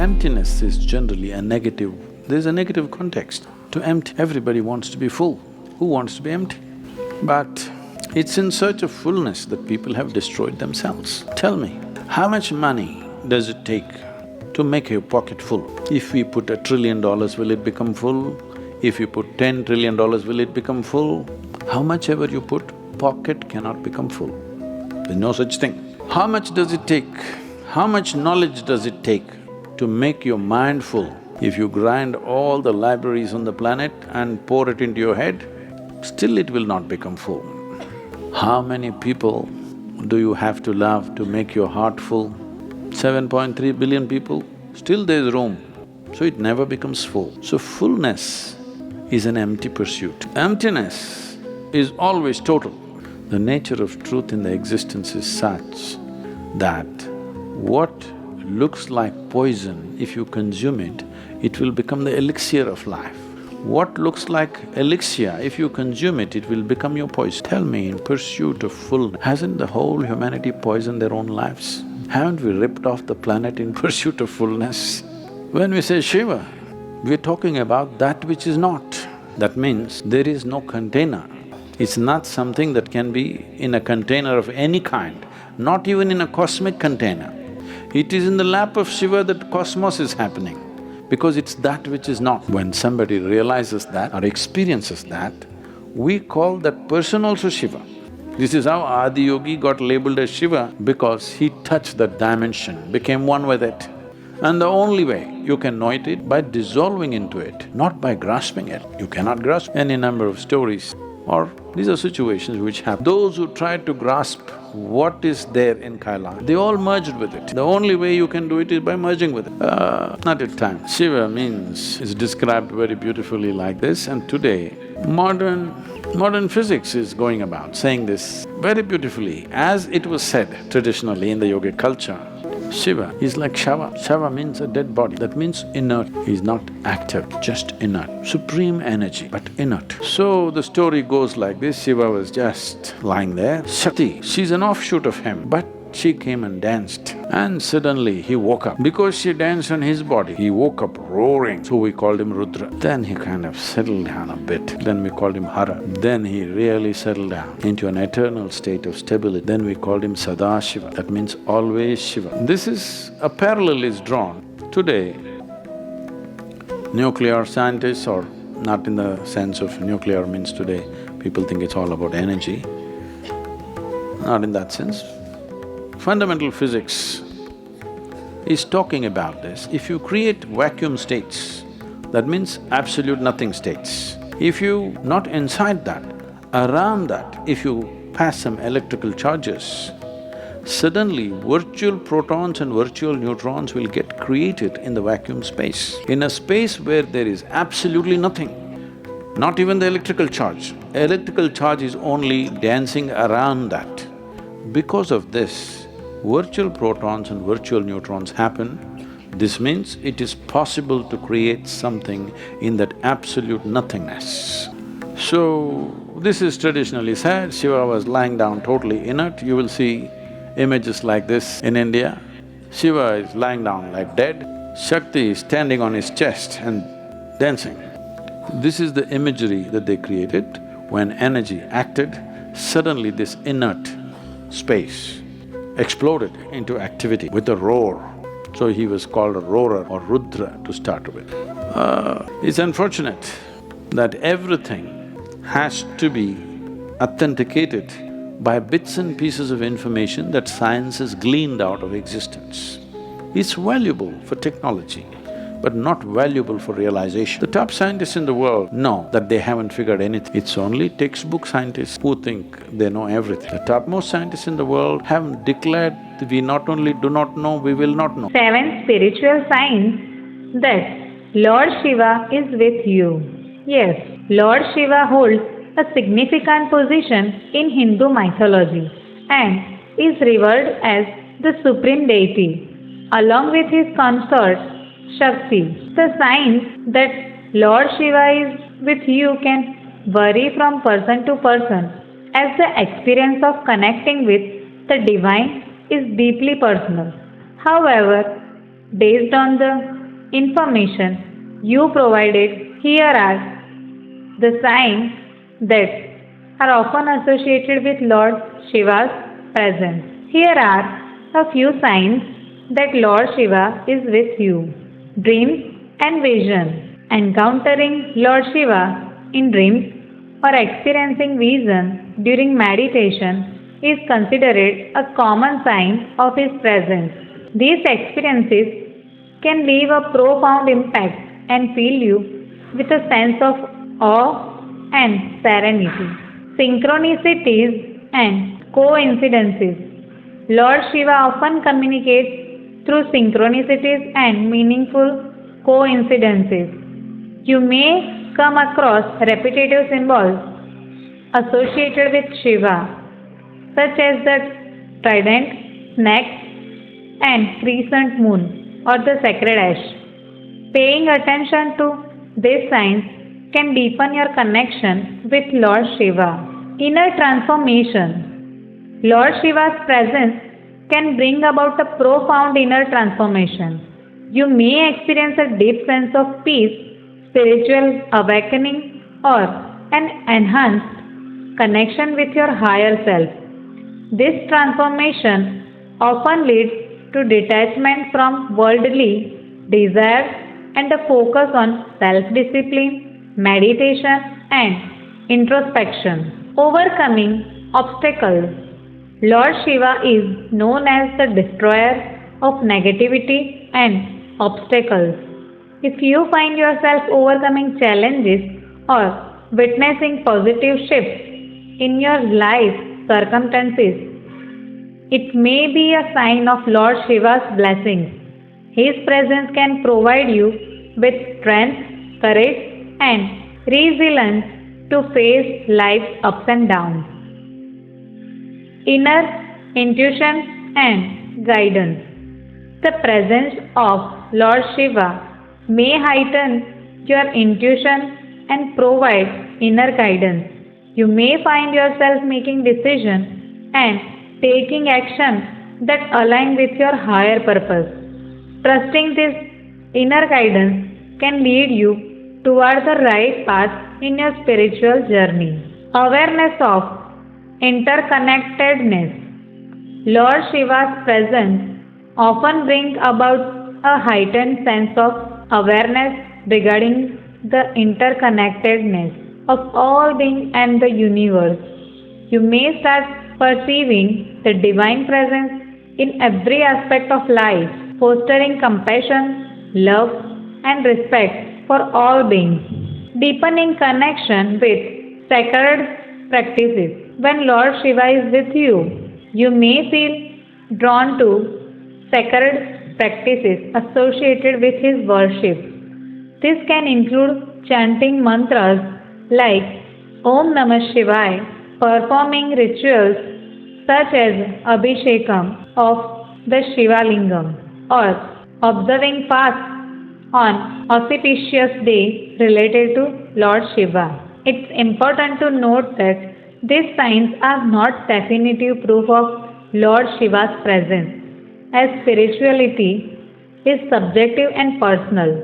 emptiness is generally a negative… there's a negative context to empty. Everybody wants to be full. Who wants to be empty? But it's in search of fullness that people have destroyed themselves. Tell me, how much money does it take to make your pocket full? If we put $1 trillion, will it become full? If you put $10 trillion, will it become full? How much ever you put, pocket cannot become full. There's no such thing. How much does it take? How much knowledge does it take to make your mind full? If you grind all the libraries on the planet and pour it into your head, still it will not become full. How many people do you have to love to make your heart full? 7.3 billion people, still there's room, so it never becomes full. So fullness is an empty pursuit. Emptiness is always total. The nature of truth in the existence is such that what looks like poison, if you consume it, it will become the elixir of life. What looks like elixir, if you consume it, it will become your poison. Tell me, in pursuit of fullness, hasn't the whole humanity poisoned their own lives? Haven't we ripped off the planet in pursuit of fullness? When we say Shiva, we're talking about that which is not. That means there is no container. It's not something that can be in a container of any kind, not even in a cosmic container. It is in the lap of Shiva that cosmos is happening, because it's that which is not. When somebody realizes that or experiences that, we call that person also Shiva. This is how Adiyogi got labeled as Shiva, because he touched that dimension, became one with it. And the only way you can know it is by dissolving into it, not by grasping it. You cannot grasp any number of stories, or these are situations which happen. Those who tried to grasp what is there in Kailash, they all merged with it. The only way you can do it is by merging with it. Not at time. Shiva is described very beautifully like this, and today modern physics is going about saying this very beautifully. As it was said traditionally in the yogic culture, Shiva is like Shava. Shava means a dead body, that means inert. He's not active, just inert. Supreme energy, but inert. So the story goes like this: Shiva was just lying there. Shakti, she's an offshoot of him, but she came and danced, and suddenly he woke up. Because she danced on his body, he woke up roaring, so we called him Rudra. Then he kind of settled down a bit, then we called him Hara. Then he really settled down into an eternal state of stability. Then we called him Sadashiva, that means always Shiva. This is… a parallel is drawn. Today, nuclear scientists, or not in the sense of nuclear means today, people think it's all about energy, not in that sense. Fundamental physics is talking about this. If you create vacuum states, that means absolute nothing states. If you… not inside that, around that, if you pass some electrical charges, suddenly virtual protons and virtual neutrons will get created in the vacuum space. In a space where there is absolutely nothing, not even the electrical charge. Electrical charge is only dancing around that. Because of this, virtual protons and virtual neutrons happen. This means it is possible to create something in that absolute nothingness. So, this is traditionally said. Shiva was lying down totally inert. You will see images like this in India. Shiva is lying down like dead, Shakti is standing on his chest and dancing. This is the imagery that they created. When energy acted, suddenly this inert space exploded into activity with a roar. So he was called a roarer or Rudra to start with. It's unfortunate that everything has to be authenticated by bits and pieces of information that science has gleaned out of existence. It's valuable for technology, but not valuable for realization. The top scientists in the world know that they haven't figured anything. It's only textbook scientists who think they know everything. The topmost scientists in the world have declared that we not only do not know, we will not know. 7 spiritual signs that Lord Shiva is with you. Yes, Lord Shiva holds a significant position in Hindu mythology and is revered as the supreme deity, along with his consort Shakti. The signs that Lord Shiva is with you can vary from person to person, as the experience of connecting with the divine is deeply personal. However, Based on the information you provided, here are the signs that are often associated with Lord Shiva's presence. Here are a few signs that Lord Shiva is with you. Dreams and vision. Encountering Lord Shiva in dreams or experiencing vision during meditation is considered a common sign of his presence. These experiences can leave a profound impact and fill you with a sense of awe and serenity. Synchronicities and coincidences. Lord Shiva often communicates through synchronicities and meaningful coincidences. You may come across repetitive symbols associated with Shiva, such as the trident, snake, and crescent moon, or the sacred ash. Paying attention to these signs can deepen your connection with Lord Shiva. Inner transformation. Lord Shiva's presence can bring about a profound inner transformation. You may experience a deep sense of peace, spiritual awakening, or an enhanced connection with your higher self. This transformation often leads to detachment from worldly desires and a focus on self discipline, meditation, and introspection. Overcoming obstacles. Lord Shiva is known as the destroyer of negativity and obstacles. If you find yourself overcoming challenges or witnessing positive shifts in your life circumstances, it may be a sign of Lord Shiva's blessings. His presence can provide you with strength, courage, and resilience to face life's ups and downs. Inner intuition and guidance. The presence of Lord Shiva may heighten your intuition and provide inner guidance. You may find yourself making decisions and taking action that align with your higher purpose. Trusting this inner guidance can lead you toward the right path in your spiritual journey. Awareness of interconnectedness. Lord Shiva's presence often brings about a heightened sense of awareness regarding the interconnectedness of all beings and the universe. You may start perceiving the divine presence in every aspect of life, fostering compassion, love, and respect for all beings. Deepening connection with sacred practices. When Lord Shiva is with you, you may feel drawn to sacred practices associated with his worship. This can include chanting mantras like Om Namah Shivaya, performing rituals such as Abhishekam of the Shiva Lingam, or observing fasts on auspicious days related to Lord Shiva. It's important to note that these signs are not definitive proof of Lord Shiva's presence, as spirituality is subjective and personal.